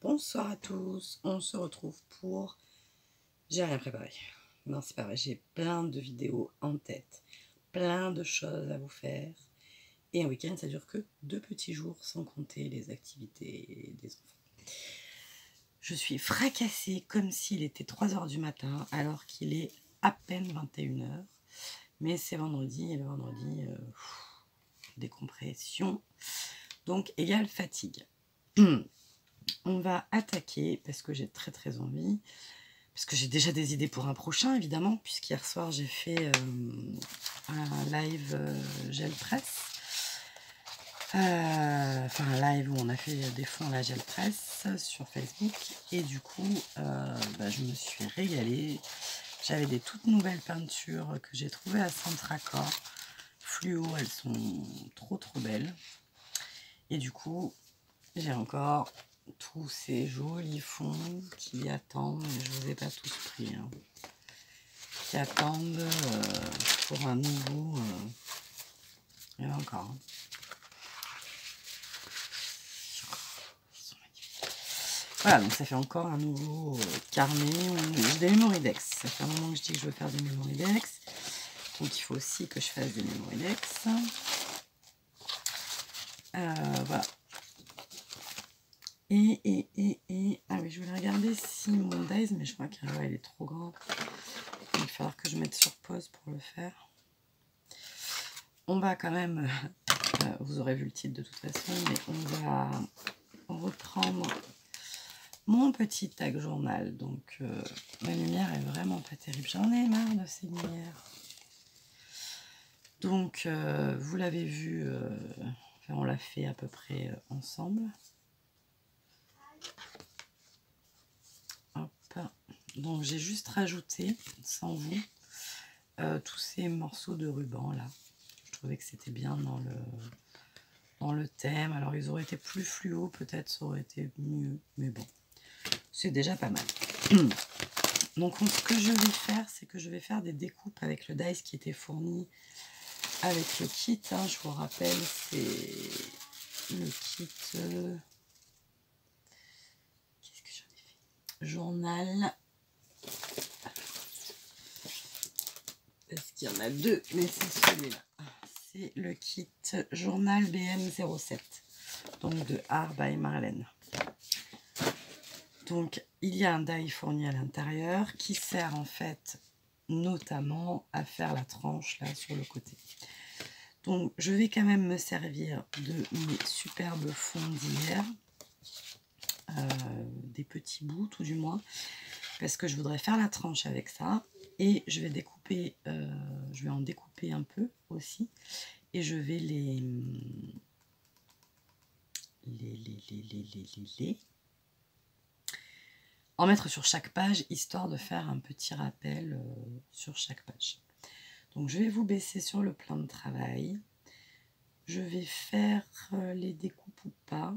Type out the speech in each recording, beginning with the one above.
Bonsoir à tous, on se retrouve pour... J'ai rien préparé. Non, c'est pas vrai, j'ai plein de vidéos en tête, plein de choses à vous faire. Et un week-end, ça dure que 2 petits jours, sans compter les activités des enfants. Je suis fracassée comme s'il était 3 h du matin, alors qu'il est à peine 21 h. Mais c'est vendredi, et le vendredi, décompression. Donc, égale fatigue. On va attaquer, parce que j'ai très envie, parce que j'ai déjà des idées pour un prochain, évidemment, puisqu'hier soir, j'ai fait un live gel presse. Enfin, un live où on a fait des fonds à la gel presse sur Facebook. Et du coup, je me suis régalée. J'avais des toutes nouvelles peintures que j'ai trouvées à Centracor. Fluo, elles sont trop belles. Et du coup, j'ai encore tous ces jolis fonds qui attendent, mais je ne vous ai pas tous pris, hein, qui attendent pour un nouveau. Il y en a encore. Hein. Voilà, donc ça fait encore un nouveau carnet. J'ai des Mémoridex. Ça fait un moment que je dis que je veux faire des Mémoridex. Donc il faut aussi que je fasse des Mémoridex. Voilà. Ah oui, je voulais regarder si mon Days, mais je crois qu'il est trop grand. Il va falloir que je mette sur pause pour le faire. On va quand même, vous aurez vu le titre de toute façon, mais on va reprendre mon petit tag journal. Donc ma lumière est vraiment pas terrible. J'en ai marre de ces lumières. Donc vous l'avez vu, on l'a fait à peu près ensemble. Hop. Donc j'ai juste rajouté, sans vous, tous ces morceaux de ruban là. Je trouvais que c'était bien dans le thème. Alors ils auraient été plus fluo, peut-être ça aurait été mieux, mais bon, c'est déjà pas mal. Donc ce que je vais faire, c'est que je vais faire des découpes avec le dies qui était fourni avec le kit. Hein, je vous rappelle, c'est le kit... Qu'est-ce que j'en ai fait? Journal. Est-ce qu'il y en a deux? Mais c'est celui-là. C'est le kit Journal BM07. Donc de Art by Marlène. Donc il y a un die fourni à l'intérieur qui sert en fait notamment à faire la tranche là sur le côté. Donc je vais quand même me servir de mes superbes fonds d'hier, des petits bouts tout du moins, parce que je voudrais faire la tranche avec ça et je vais découper, je vais en découper un peu aussi et je vais en mettre sur chaque page, histoire de faire un petit rappel sur chaque page. Donc je vais vous baisser sur le plan de travail. Je vais faire les découpes ou pas.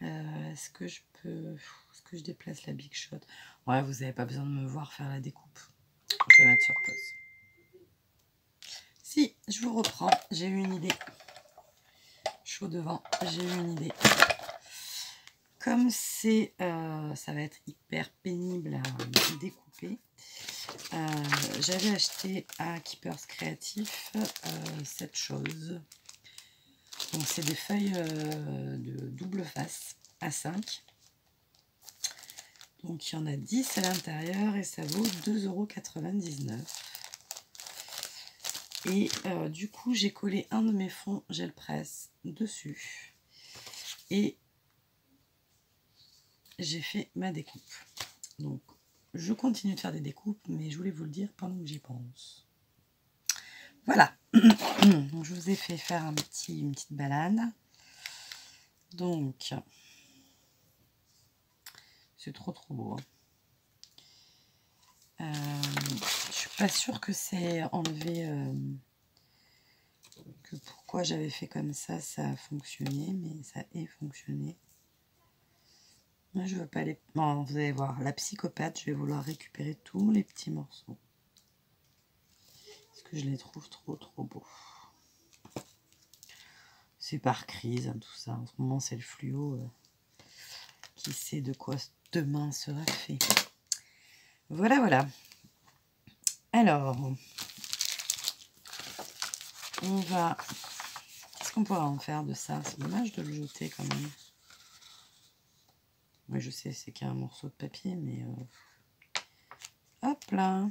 Est-ce que je peux... Est-ce que je déplace la Big Shot? Ouais, vous n'avez pas besoin de me voir faire la découpe. Je vais mettre sur pause. Si, je vous reprends. J'ai eu une idée. Chaud devant, j'ai eu une idée. Comme c'est, ça va être hyper pénible à découper, j'avais acheté à Keepers Créatif cette chose. Donc c'est des feuilles de double face A5. Donc il y en a 10 à l'intérieur et ça vaut 2,99 €. Et du coup j'ai collé un de mes fonds gel presse dessus. Et j'ai fait ma découpe. Donc je continue de faire des découpes, mais je voulais vous le dire pendant que j'y pense. Voilà. Donc, je vous ai fait faire une petite balade. Donc c'est trop beau. Hein. Je suis pas sûre que c'est enlevé. Que pourquoi j'avais fait comme ça a fonctionné, mais ça a fonctionné. Moi, je veux pas les... Bon, vous allez voir, la psychopathe, je vais vouloir récupérer tous les petits morceaux. Parce que je les trouve trop beaux. C'est par crise, hein, tout ça. En ce moment, c'est le fluo. Qui sait de quoi demain sera fait. Voilà, voilà. Alors, on va... Qu'est-ce qu'on pourra en faire de ça? C'est dommage de le jeter quand même. Oui, je sais, c'est qu'un morceau de papier, mais... Hop là.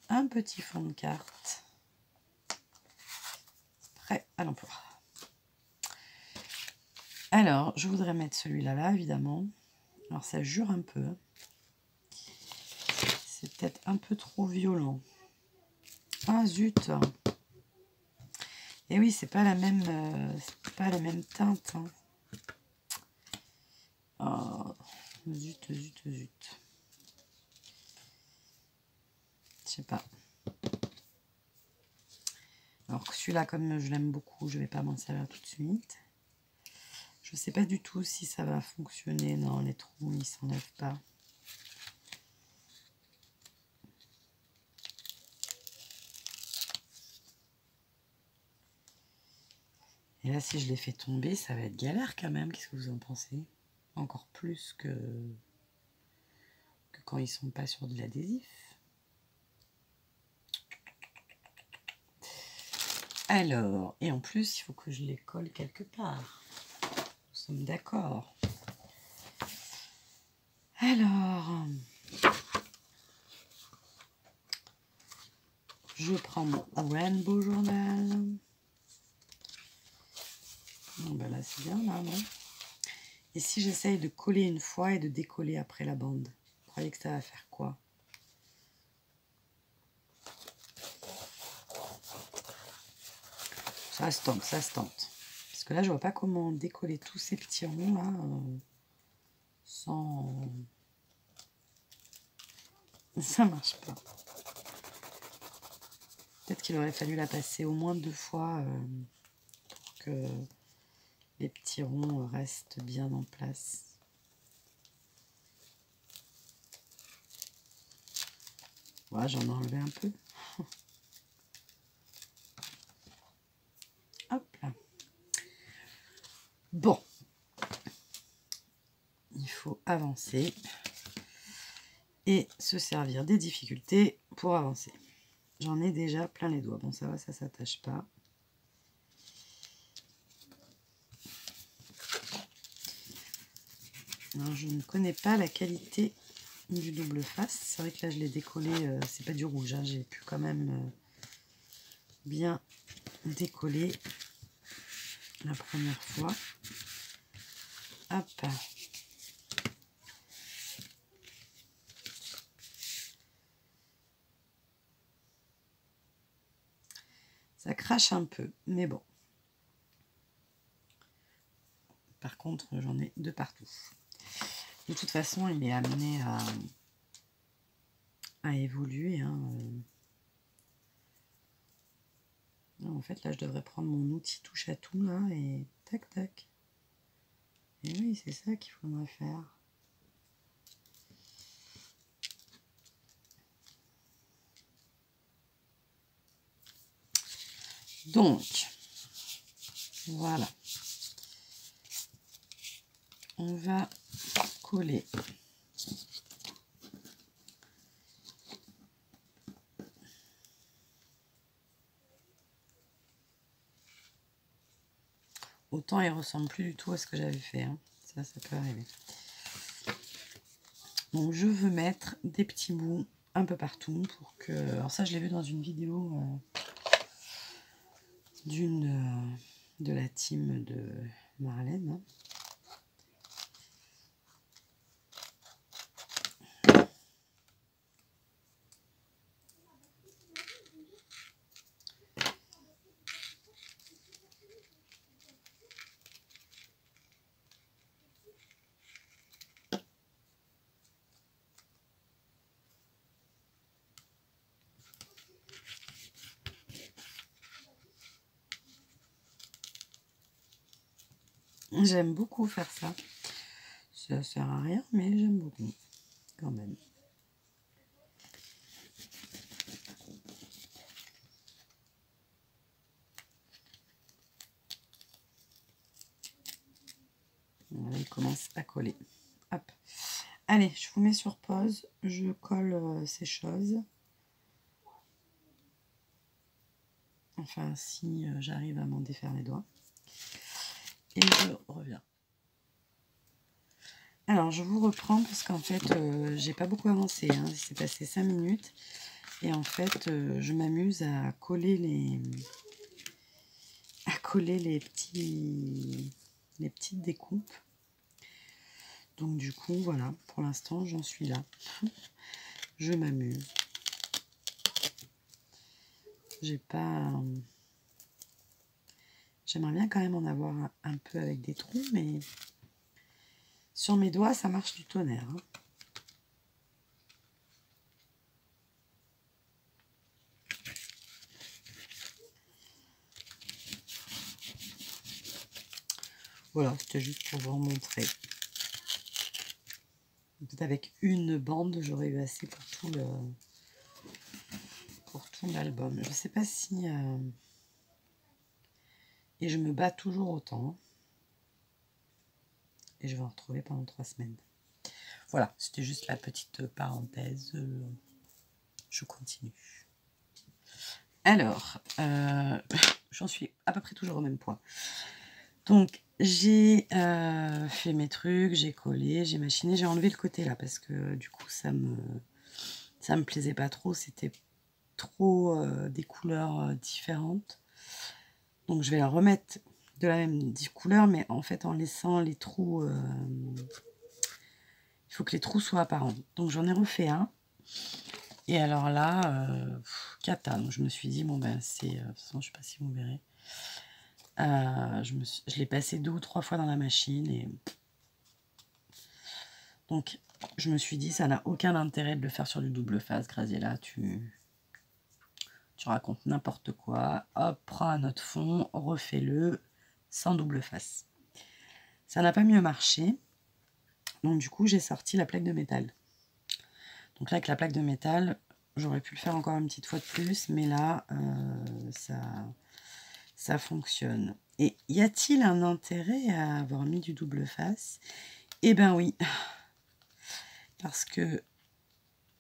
Un petit fond de carte. Prêt à l'emploi. Alors, je voudrais mettre celui-là, là, évidemment. Alors, ça jure un peu. C'est peut-être un peu trop violent. Ah, zut! Et oui, c'est pas la même teinte. Hein. Oh, zut, zut, zut. Je sais pas. Alors que celui-là, comme je l'aime beaucoup, je vais pas m'en servir tout de suite. Je sais pas du tout si ça va fonctionner. Non, les trous, ils s'enlèvent pas. Et là, si je les fais tomber, ça va être galère quand même. Qu'est-ce que vous en pensez? Encore plus que quand ils sont pas sur de l'adhésif. Alors, et en plus, il faut que je les colle quelque part. Nous sommes d'accord. Alors, je prends mon Rainbow Journal. Bon, ben là, c'est bien, là, non? Et si j'essaye de coller une fois et de décoller après la bande, vous croyez que ça va faire quoi? Ça se tente, ça se tente. Parce que là, je vois pas comment décoller tous ces petits ronds, là, sans... Ça marche pas. Peut-être qu'il aurait fallu la passer au moins 2 fois pour que les petits ronds restent bien en place. Voilà, j'en ai enlevé un peu. Hop là. Bon. Il faut avancer et se servir des difficultés pour avancer. J'en ai déjà plein les doigts. Bon, ça va, ça s'attache pas. Alors, je ne connais pas la qualité du double face. C'est vrai que là, je l'ai décollé. C'est pas du rouge. Hein, j'ai pu quand même bien décoller la première fois. Hop. Ça crache un peu, mais bon. Par contre, j'en ai de partout. De toute façon, il est amené à évoluer. Hein. Non, en fait, là, je devrais prendre mon outil touche à tout, là, et tac, tac. Et oui, c'est ça qu'il faudrait faire. Donc, voilà. On va coller autant il ressemble plus du tout à ce que j'avais fait. Hein. Ça peut arriver. Donc, je veux mettre des petits bouts un peu partout pour que... Alors ça, je l'ai vu dans une vidéo de la team de Marlène. Hein. J'aime beaucoup faire ça. Ça sert à rien, mais j'aime beaucoup quand même. Là, il commence à coller. Hop. Allez, je vous mets sur pause. Je colle ces choses. Enfin, si j'arrive à m'en défaire les doigts. Et je reviens. Alors, je vous reprends parce qu'en fait, j'ai pas beaucoup avancé. Hein. Il s'est passé 5 minutes. Et en fait, je m'amuse à coller les petites découpes. Donc du coup, voilà, pour l'instant, j'en suis là. Je m'amuse. J'ai pas... J'aimerais bien quand même en avoir un peu avec des trous, mais sur mes doigts, ça marche du tonnerre. Hein. Voilà, c'était juste pour vous montrer. Peut-être avec une bande, j'aurais eu assez pour tout l'album. Je ne sais pas si... Et je me bats toujours autant. Et je vais en retrouver pendant 3 semaines. Voilà, c'était juste la petite parenthèse. Je continue. Alors, j'en suis à peu près toujours au même point. Donc, j'ai fait mes trucs, j'ai collé, j'ai machiné, j'ai enlevé le côté là parce que du coup, ça me plaisait pas trop. C'était trop des couleurs différentes. Donc, je vais la remettre de la même couleur, mais en fait, en laissant les trous... il faut que les trous soient apparents. Donc, j'en ai refait un. Et alors là, cata. Donc, je me suis dit, bon, ben, c'est... de toute façon, je sais pas si vous verrez. Je l'ai passé 2 ou 3 fois dans la machine. Et donc, je me suis dit, ça n'a aucun intérêt de le faire sur du double face. Graziella, tu racontes n'importe quoi. Hop, prends un autre fond, refais-le sans double face. Ça n'a pas mieux marché. Donc, du coup, j'ai sorti la plaque de métal. Donc là, avec la plaque de métal, j'aurais pu le faire encore une petite fois de plus. Mais là, ça fonctionne. Et y a-t-il un intérêt à avoir mis du double face? Eh ben oui. Parce que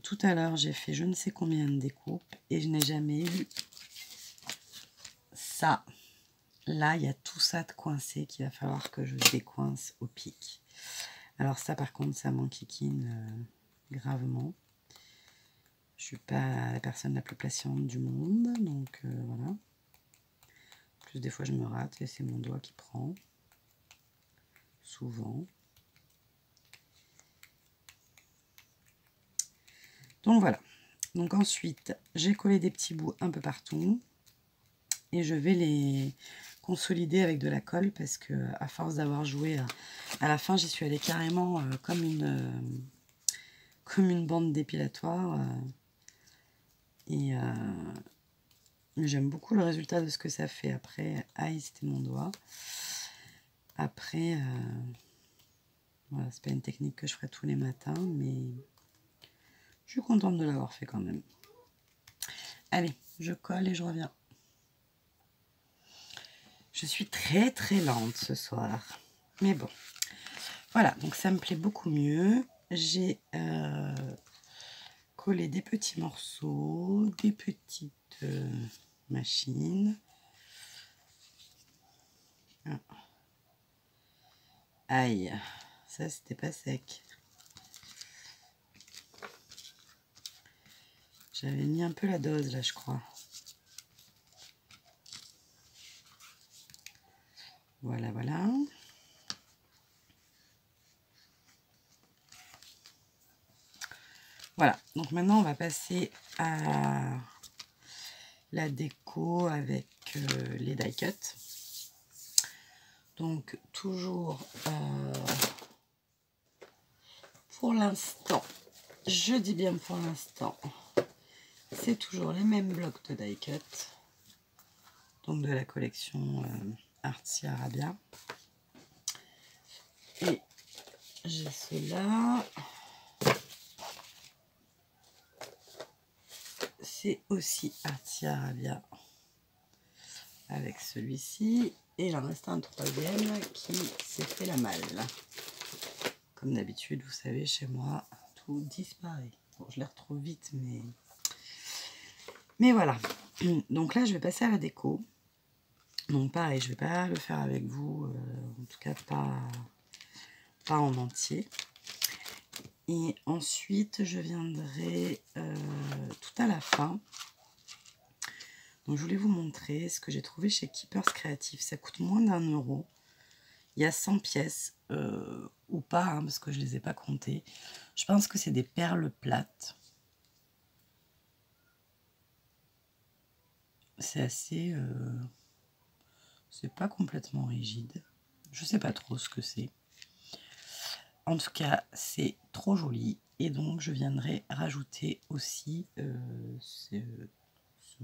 tout à l'heure, j'ai fait je ne sais combien de découpes et je n'ai jamais eu ça. Là, il y a tout ça de coincé qu'il va falloir que je décoince au pic. Alors ça, par contre, ça m'enquiquine gravement. Je suis pas la personne la plus patiente du monde, donc voilà. En plus, des fois, je me rate et c'est mon doigt qui prend. Souvent. Donc voilà. Donc ensuite, j'ai collé des petits bouts un peu partout. Et je vais les consolider avec de la colle parce que à force d'avoir joué à la fin, j'y suis allée carrément comme une bande dépilatoire. Mais j'aime beaucoup le résultat de ce que ça fait. Après, aïe, c'était mon doigt. Après, voilà, c'est pas une technique que je ferai tous les matins, mais je suis contente de l'avoir fait quand même. Allez, je colle et je reviens. Je suis très très lente ce soir. Mais bon. Voilà, donc ça me plaît beaucoup mieux. J'ai collé des petits morceaux, des petites machines. Ah. Aïe, ça c'était pas sec. J'avais mis un peu la dose là, je crois. Voilà, voilà. Voilà, donc maintenant on va passer à la déco avec les die cuts. Donc toujours pour l'instant, je dis bien pour l'instant, c'est toujours les mêmes blocs de die cut. Donc de la collection Artsy Arabia. Et j'ai ceux-là. C'est aussi Artsy Arabia. avec celui-ci. Et il en reste un troisième qui s'est fait la malle. Comme d'habitude, vous savez, chez moi, tout disparaît. Bon, je les retrouve vite, mais voilà. Donc là, je vais passer à la déco. Donc pareil, je ne vais pas le faire avec vous, en tout cas pas en entier. Et ensuite, je viendrai tout à la fin. Donc je voulais vous montrer ce que j'ai trouvé chez Keepers Creative. Ça coûte moins d'1 €. Il y a 100 pièces, ou pas, hein, parce que je ne les ai pas comptées. Je pense que c'est des perles plates. C'est assez... c'est pas complètement rigide. Je sais pas trop ce que c'est. En tout cas, c'est trop joli. Et donc, je viendrai rajouter aussi ce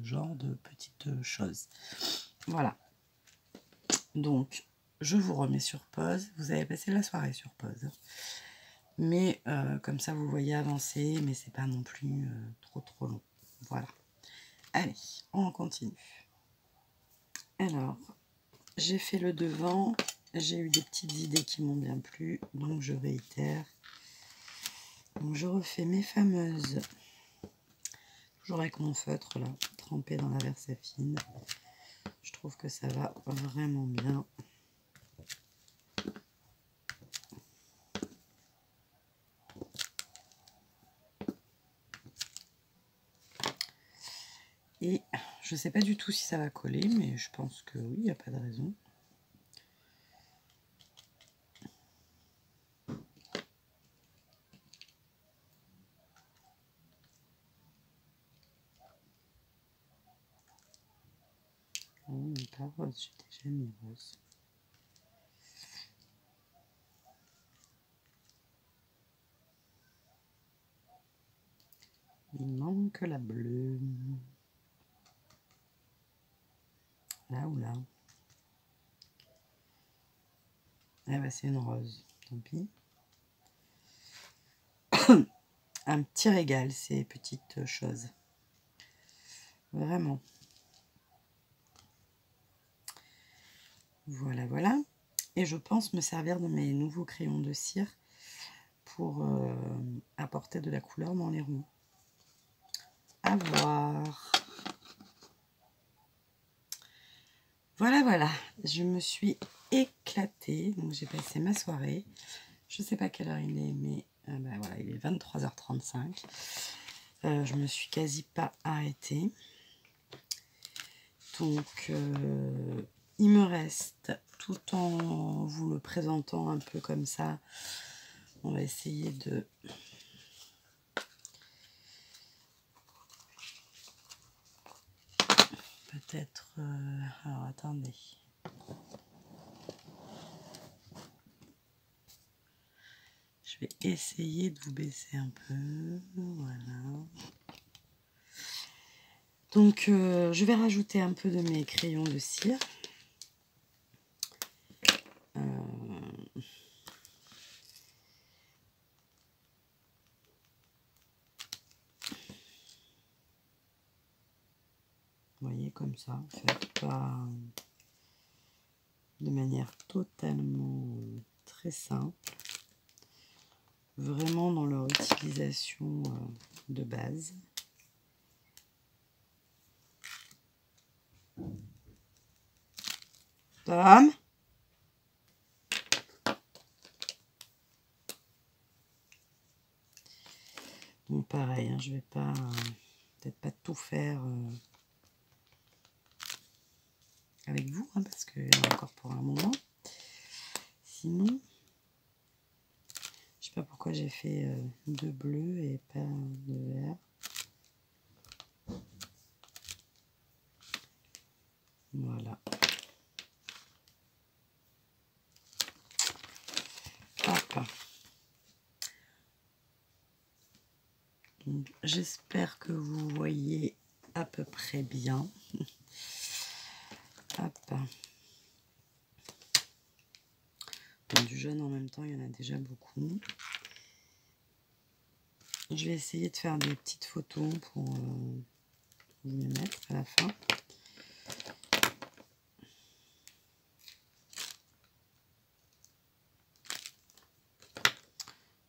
genre de petites choses. Voilà. Donc, je vous remets sur pause. Vous avez passé la soirée sur pause. Mais comme ça, vous voyez avancer. Mais c'est pas non plus trop long. Voilà. Allez, on continue. Alors, j'ai fait le devant. J'ai eu des petites idées qui m'ont bien plu. Donc, je réitère. Donc, je refais mes fameuses... Toujours avec mon feutre, là, trempé dans la Versafine. Je trouve que ça va vraiment bien. Et je ne sais pas du tout si ça va coller, mais je pense que oui, il n'y a pas de raison. Oh, pas rose, j'ai déjà mis rose. Il manque la bleue. Là ou là. Ah bah c'est une rose, tant pis. Un petit régal, ces petites choses. Vraiment. Voilà, voilà. Et je pense me servir de mes nouveaux crayons de cire pour apporter de la couleur dans les ronds. À voir. Voilà, voilà. Je me suis éclatée. Donc, j'ai passé ma soirée. Je ne sais pas quelle heure il est, mais ben voilà, il est 23h35. Je me suis quasi pas arrêtée. Donc, il me reste, tout en vous le présentant un peu comme ça, on va essayer de... Peut-être... alors, attendez. Je vais essayer de vous baisser un peu. Voilà. Donc, je vais rajouter un peu de mes crayons de cire. Vous voyez, comme ça, en fait, pas de manière totalement très simple. Vraiment dans leur utilisation de base. Tom ? Bon, pareil, hein, je vais pas, peut-être pas tout faire avec vous, hein, parce qu'il y en a encore pour un moment. Sinon, je sais pas pourquoi j'ai fait deux bleus et pas de vert. Voilà. Hop. J'espère que vous voyez à peu près bien. Hop. Donc, du jaune en même temps, il y en a déjà beaucoup. Je vais essayer de faire des petites photos pour vous les mettre à la fin.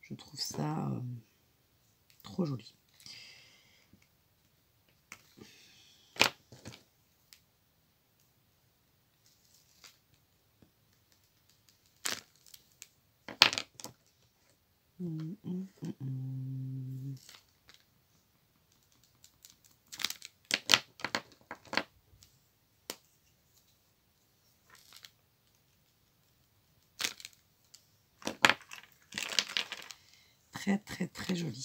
Je trouve ça trop joli. Très très très joli.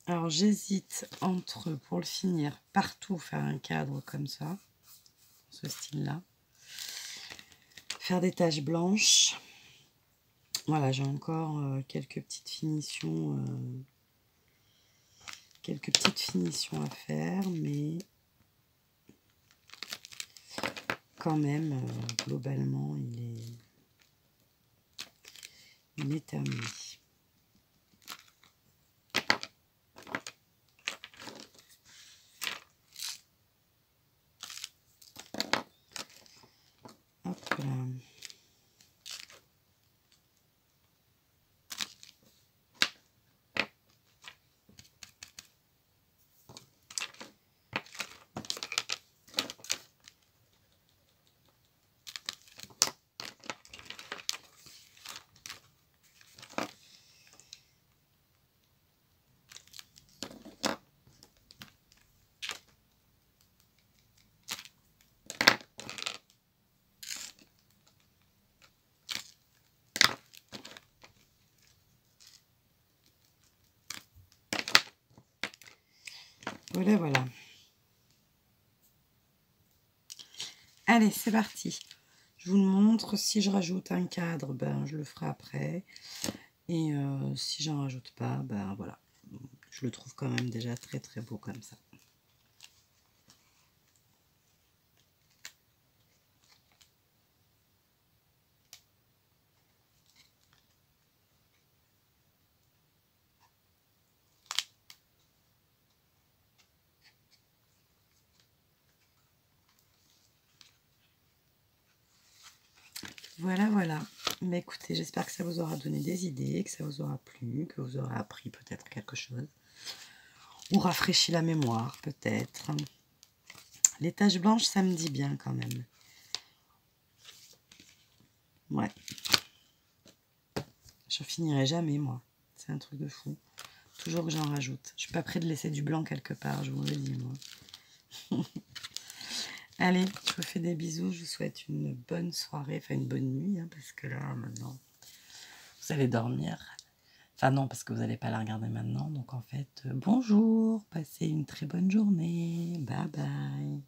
Alors j'hésite entre, pour le finir, partout faire un cadre comme ça, ce style-là. Faire des taches blanches. Voilà, j'ai encore quelques petites finitions à faire, mais quand même, globalement, il est terminé. Hop là. Voilà, voilà. Allez, c'est parti. Je vous le montre. Si je rajoute un cadre, ben, je le ferai après. Et si j'en rajoute pas, ben voilà. Je le trouve quand même déjà très très beau comme ça. Voilà, voilà. Mais écoutez, j'espère que ça vous aura donné des idées, que ça vous aura plu, que vous aurez appris peut-être quelque chose. Ou rafraîchi la mémoire, peut-être. Les taches blanches, ça me dit bien quand même. Ouais. Je finirai jamais, moi. C'est un truc de fou. Toujours que j'en rajoute. Je suis pas près de laisser du blanc quelque part, je vous le dis, moi. Allez, je vous fais des bisous. Je vous souhaite une bonne soirée, enfin une bonne nuit, hein, parce que là, maintenant, vous allez dormir. Enfin non, parce que vous n'allez pas la regarder maintenant. Donc en fait, bonjour, passez une très bonne journée. Bye bye.